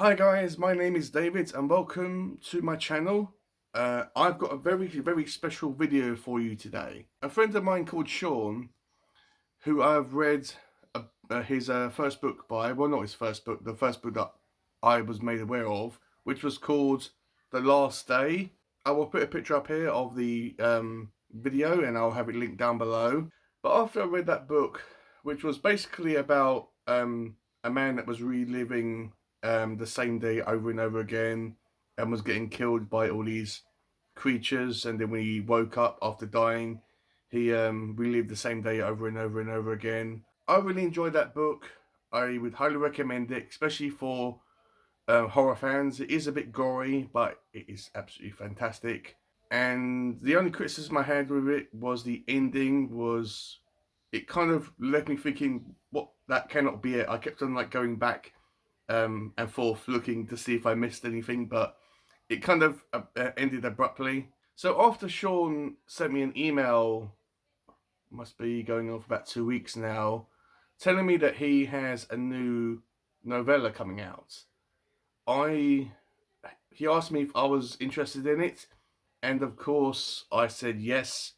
Hi guys, my name is David and welcome to my channel. I've got a very special video for you today. A friend of mine called Sean, who I've read his first book by, well not his first book, the first book that I was made aware of, which was called The Last Day. I will put a picture up here of the video and I'll have it linked down below. But after I read that book, which was basically about a man that was reliving the same day over and over again and was getting killed by all these creatures, and then when he woke up after dying, he relived the same day over and over and over again. I really enjoyed that book. I would highly recommend it, especially for horror fans. It is a bit gory, but it is absolutely fantastic. And the only criticism I had with it was the ending. Was it kind of left me thinking, what, that cannot be it. I kept on like going back and forth looking to see if I missed anything, but it kind of ended abruptly. So after Sean sent me an email, must be going on for about 2 weeks now, telling me that he has a new novella coming out. He asked me if I was interested in it, and of course I said yes,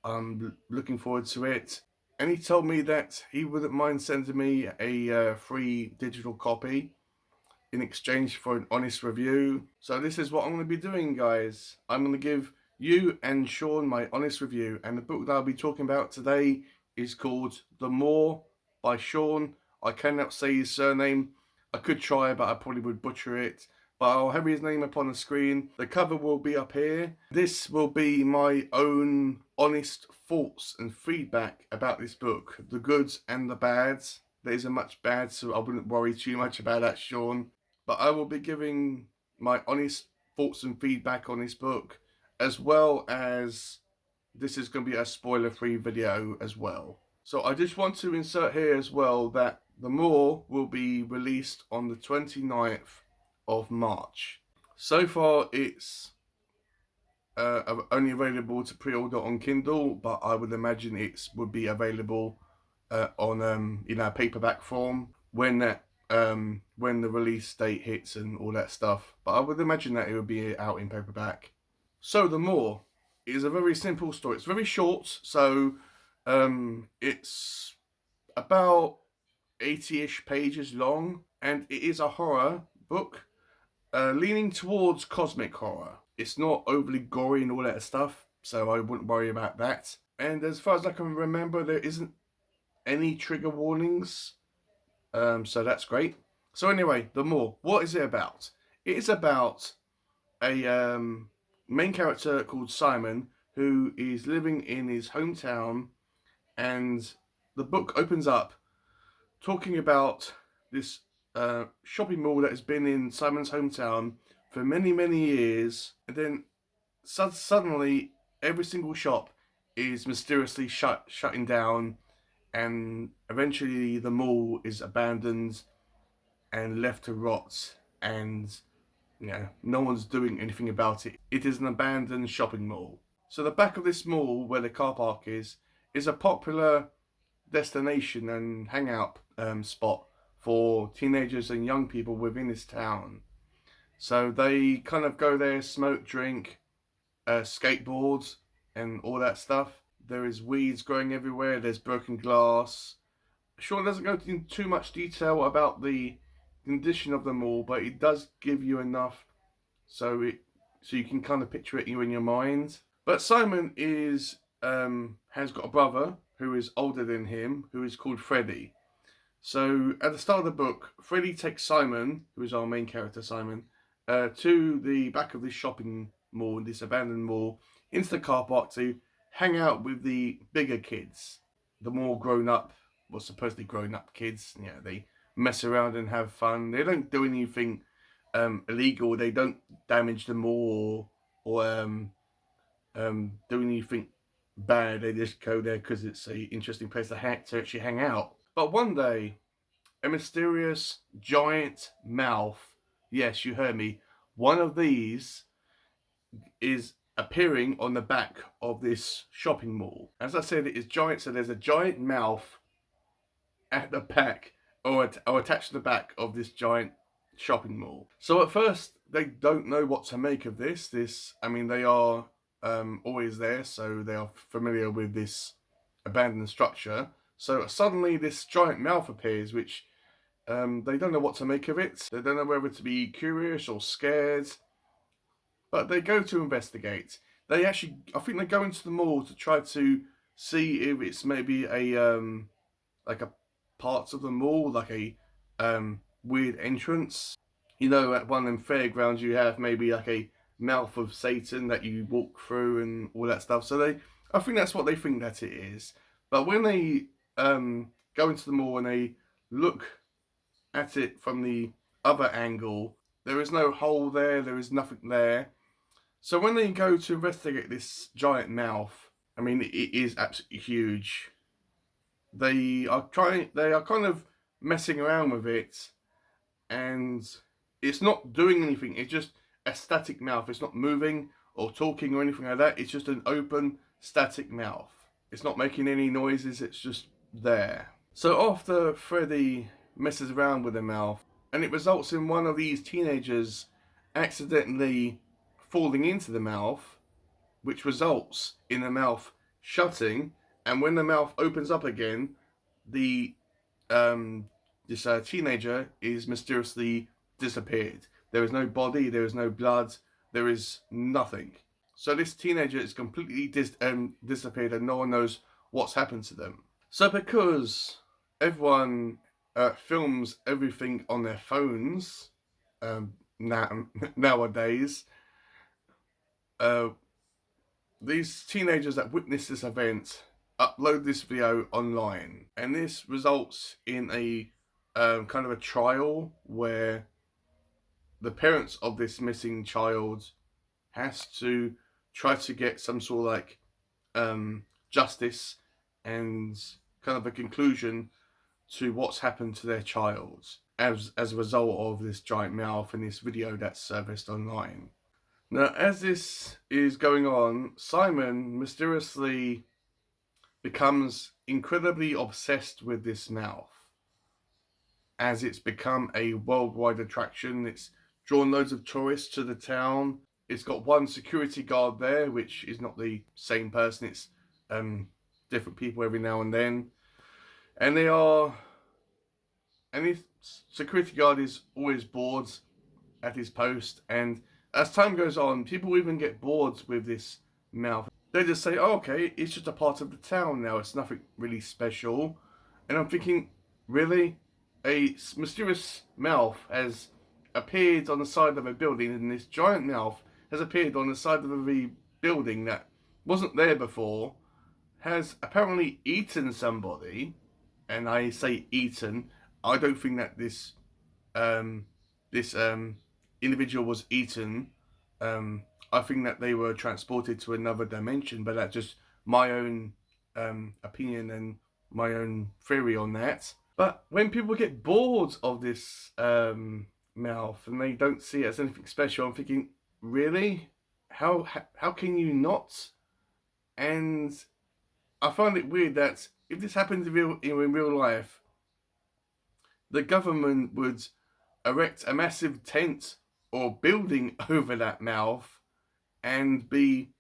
I'm looking forward to it. And he told me that he wouldn't mind sending me a free digital copy in exchange for an honest review. So this is what I'm going to be doing, guys. I'm going to give you and Sean my honest review, and the book that I'll be talking about today is called The Moor by Seann. I cannot say his surname. I could try, but I probably would butcher it. But I'll have his name up on the screen. The cover will be up here. This will be my own honest thoughts and feedback about this book, the goods and the bads. There isn't much bad, so I wouldn't worry too much about that, Sean. But I will be giving my honest thoughts and feedback on this book, as well as this is going to be a spoiler-free video as well. So I just want to insert here as well that The Moor will be released on the 29th of March. So far it's only available to pre-order on Kindle, but I would imagine it would be available on paperback form when the release date hits and all that stuff. But I would imagine that it would be out in paperback. So The Moor is a very simple story. It's very short, so it's about 80-ish pages long, and it is a horror book, leaning towards cosmic horror. It's not overly gory and all that stuff, so I wouldn't worry about that. And as far as I can remember, there isn't any trigger warnings, so that's great. So anyway, The Moor, what is it about? It is about a main character called Simon, who is living in his hometown, and the book opens up talking about this shopping mall that has been in Simon's hometown for many years, and then suddenly every single shop is mysteriously shutting down, and eventually the mall is abandoned and left to rot, and no one's doing anything about it. It is an abandoned shopping mall. So the back of this mall, where the car park is a popular destination and hangout spot for teenagers and young people within this town. So they kind of go there, smoke, drink, skateboard, and all that stuff. There is weeds growing everywhere. There's broken glass. Sean doesn't go into too much detail about the condition of the mall, but it does give you enough so you can kind of picture it in your mind. But Simon has got a brother who is older than him, who is called Freddie. So at the start of the book, Freddie takes Simon, who is our main character, Simon, to the back of this shopping mall, this abandoned mall, into the car park to hang out with the bigger kids, the more grown up, well, supposedly grown up kids. Yeah, they mess around and have fun. They don't do anything illegal. They don't damage the mall or do anything bad. They just go there because it's an interesting place to actually hang out. But one day, a mysterious giant mouth, yes, you heard me, one of these is appearing on the back of this shopping mall. As I said, it is giant, so there's a giant mouth at the back, or attached to the back of this giant shopping mall. So at first they don't know what to make of this. I mean, they are always there, so they are familiar with this abandoned structure. So suddenly this giant mouth appears, which they don't know what to make of it. They don't know whether to be curious or scared, but they go to investigate. They actually, I think they go into the mall to try to see if it's maybe like a parts of the mall, like a weird entrance. You know, at one of them fairgrounds, you have maybe like a mouth of Satan that you walk through and all that stuff. So I think that's what they think that it is. But when they go into the mall and they look at it from the other angle, there is no hole there. There is nothing there. So when they go to investigate this giant mouth, I mean, it is absolutely huge. They are kind of messing around with it, and it's not doing anything. It's just a static mouth. It's not moving or talking or anything like that. It's just an open, static mouth. It's not making any noises. It's just there. So after Freddy messes around with the mouth, and it results in one of these teenagers accidentally falling into the mouth, which results in the mouth shutting, and when the mouth opens up again, the this teenager is mysteriously disappeared. There is no body, there is no blood, there is nothing. So this teenager is completely disappeared, and no one knows what's happened to them. So because everyone films everything on their phones nowadays, these teenagers that witness this event upload this video online, and this results in a kind of a trial where the parents of this missing child has to try to get some sort of like justice and kind of a conclusion to what's happened to their child as a result of this giant mouth and this video that's surfaced online. Now, as this is going on, Simon mysteriously becomes incredibly obsessed with this mouth, as it's become a worldwide attraction. It's drawn loads of tourists to the town. It's got one security guard there, which is not the same person. It's different people every now and then. And this security guard is always bored at his post, and as time goes on, people even get bored with this mouth. They just say, oh, okay, it's just a part of the town now. It's nothing really special. And I'm thinking, really? A mysterious mouth has appeared on the side of a building, and this giant mouth has appeared on the side of a building that wasn't there before, has apparently eaten somebody. And I say eaten. I don't think that this individual was eaten. I think that they were transported to another dimension, but that's just my own opinion and my own theory on that. But when people get bored of this mouth and they don't see it as anything special, I'm thinking, really? How can you not? And I find it weird that if this happened in real life, the government would erect a massive tent or building over that mouth and be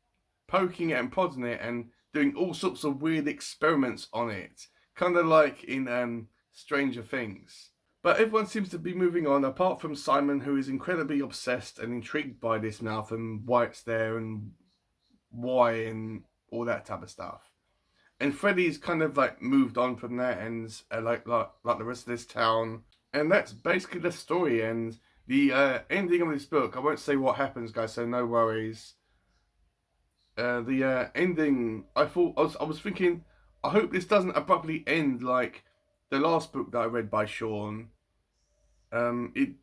poking it and prodding it and doing all sorts of weird experiments on it, kind of like in Stranger Things. But everyone seems to be moving on, apart from Simon, who is incredibly obsessed and intrigued by this mouth and why it's there and why and all that type of stuff. And Freddy's kind of like moved on from that, and like the rest of this town. And that's basically the story. And the ending of this book, I won't say what happens, guys, so no worries. The ending, I was thinking, I hope this doesn't abruptly end like the last book that I read by Seann. It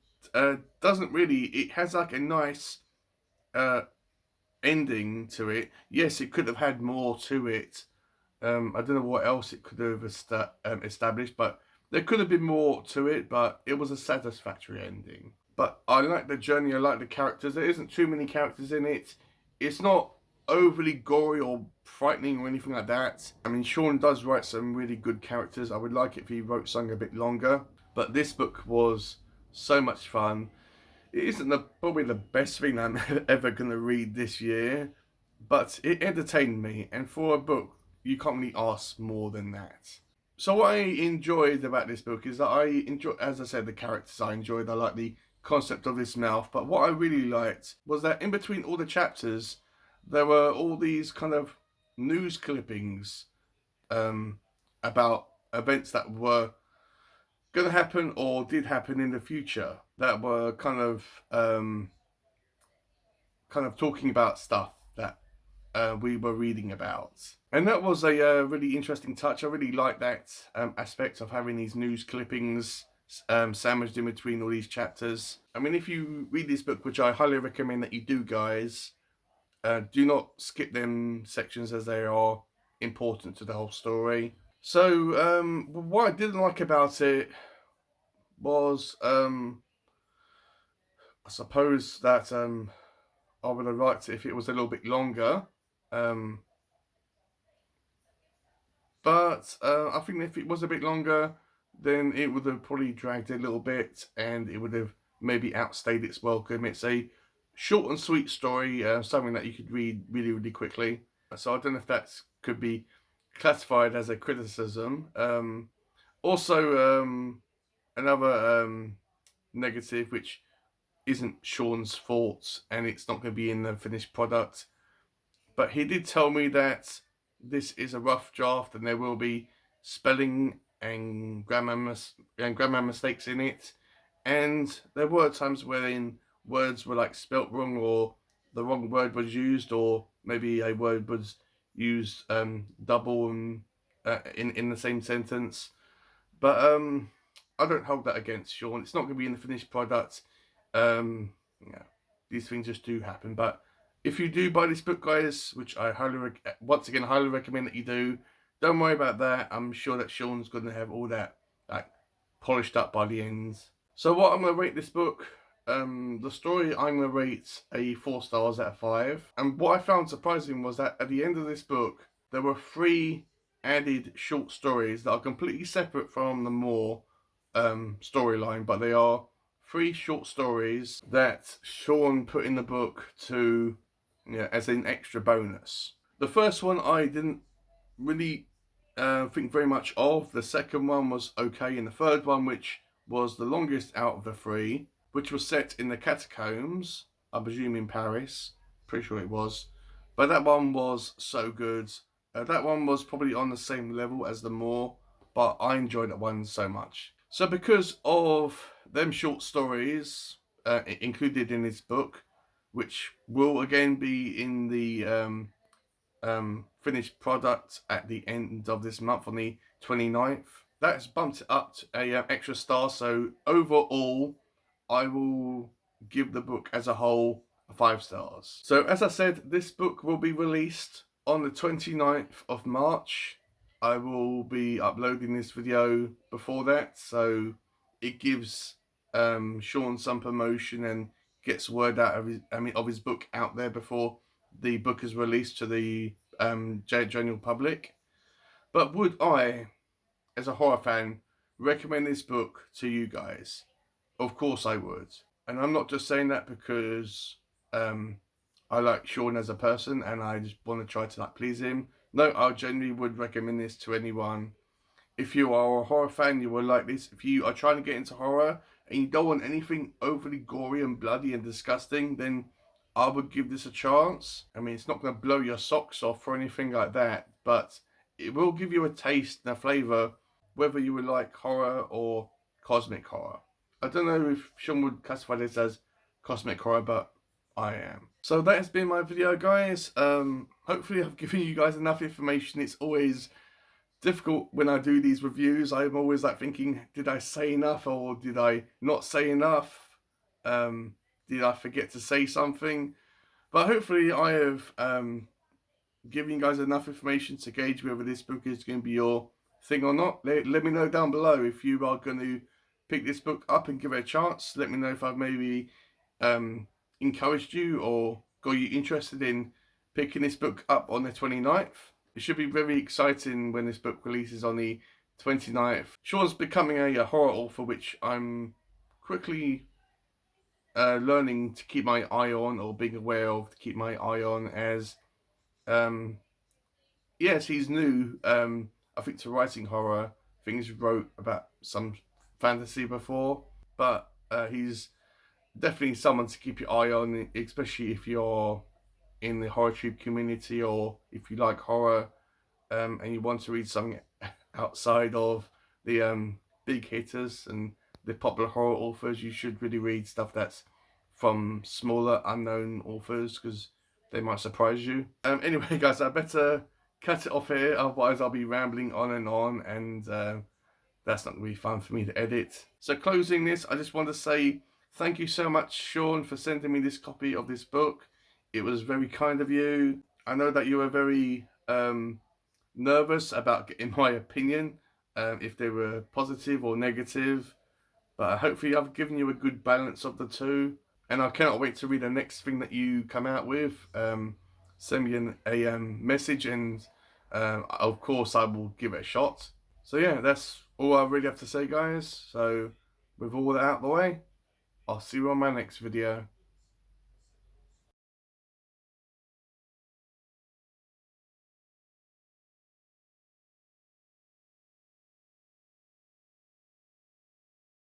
doesn't really. It has like a nice ending to it. Yes, it could have had more to it. I don't know what else it could have established, but there could have been more to it, but it was a satisfactory ending. But I like the journey, I like the characters. There isn't too many characters in it. It's not overly gory or frightening or anything like that. I mean, Seann does write some really good characters. I would like it if he wrote something a bit longer. But this book was So much fun. It isn't probably the best thing I'm ever going to read this year, but it entertained me, and for a book, you can't really ask more than that. So what I enjoyed about this book is that I enjoy, as I said, the characters I enjoyed. I like the concept of this mouth, but what I really liked was that in between all the chapters, there were all these kind of news clippings um, about events that were going to happen or did happen in the future that were kind of talking about stuff that we were reading about. And that was a really interesting touch. I really like that aspect of having these news clippings sandwiched in between all these chapters. I mean, if you read this book, which I highly recommend that you do, guys, do not skip them sections as they are important to the whole story. So, what I didn't like about it was, I suppose that I would have liked it if it was a little bit longer. Um, but I think if it was a bit longer, then it would have probably dragged a little bit and it would have maybe outstayed its welcome. It's a short and sweet story, something that you could read really, really quickly. So I don't know if that could be classified as a criticism. Also, another negative, which isn't Seann's fault and it's not going to be in the finished product, but he did tell me that this is a rough draft and there will be spelling and grammar mistakes in it, and there were times wherein words were like spelt wrong or the wrong word was used, or maybe a word was used double and in the same sentence. But I don't hold that against Seann. It's not going to be in the finished product. Yeah, these things just do happen. But if you do buy this book, guys, which I once again highly recommend that you do, don't worry about that. I'm sure that Seann's going to have all that like polished up by the end. So what I'm going to rate this book, the story, I'm going to rate a 4 stars out of 5. And what I found surprising was that at the end of this book, there were 3 added short stories that are completely separate from the more storyline, but they are 3 short stories that Seann put in the book to, as an extra bonus. The first one I didn't really think very much of. The second one was okay, and the third one, which was the longest out of the 3, which was set in the catacombs, I presume in Paris, pretty sure it was, but that one was so good. That one was probably on the same level as the more, but I enjoyed that one so much. So because of them short stories included in this book, which will again be in the finished product at the end of this month on the 29th, that's bumped it up to a extra star. So overall, I will give the book as a whole 5 stars. So as I said, this book will be released on the 29th of March. I will be uploading this video before that, so it gives Seann some promotion and gets word out of his book out there before the book is released to the general public. But would I, as a horror fan, recommend this book to you guys? Of course I would. And I'm not just saying that because I like Seann as a person and I just want to try to please him. No, I genuinely would recommend this to anyone. If you are a horror fan, you will like this. If you are trying to get into horror and you don't want anything overly gory and bloody and disgusting, then I would give this a chance. I mean, it's not going to blow your socks off or anything like that, but it will give you a taste and a flavour whether you would like horror or cosmic horror. I don't know if Seann would classify this as cosmic horror, but I am. So that has been my video, guys. Hopefully I've given you guys enough information. It's always difficult when I do these reviews. I'm always thinking, did I say enough or did I not say enough? Did I forget to say something? But hopefully I have given you guys enough information to gauge whether this book is going to be your thing or not. Let me know down below if you are going to pick this book up and give it a chance. Let me know if I've maybe encouraged you or got you interested in picking this book up on the 29th. It should be very exciting when this book releases on the 29th. Seann's becoming a horror author, which I'm quickly learning to keep my eye on, or being aware of to keep my eye on, as yes, he's new. I think to writing horror. I think he's wrote about some fantasy before, but he's definitely someone to keep your eye on, especially if you're in the horrortube community, or if you like horror and you want to read something outside of the big hitters and the popular horror authors. You should really read stuff that's from smaller, unknown authors, because they might surprise you. Anyway, guys, I better cut it off here, otherwise I'll be rambling on, and that's not really fun for me to edit. So closing this, I just want to say thank you so much, Sean, for sending me this copy of this book. It was very kind of you. I know that you were very nervous about getting my opinion, if they were positive or negative, but hopefully I've given you a good balance of the two, and I cannot wait to read the next thing that you come out with. Send me a message, and of course I will give it a shot. So yeah, that's all I really have to say, guys. So with all that out of the way, I'll see you on my next video.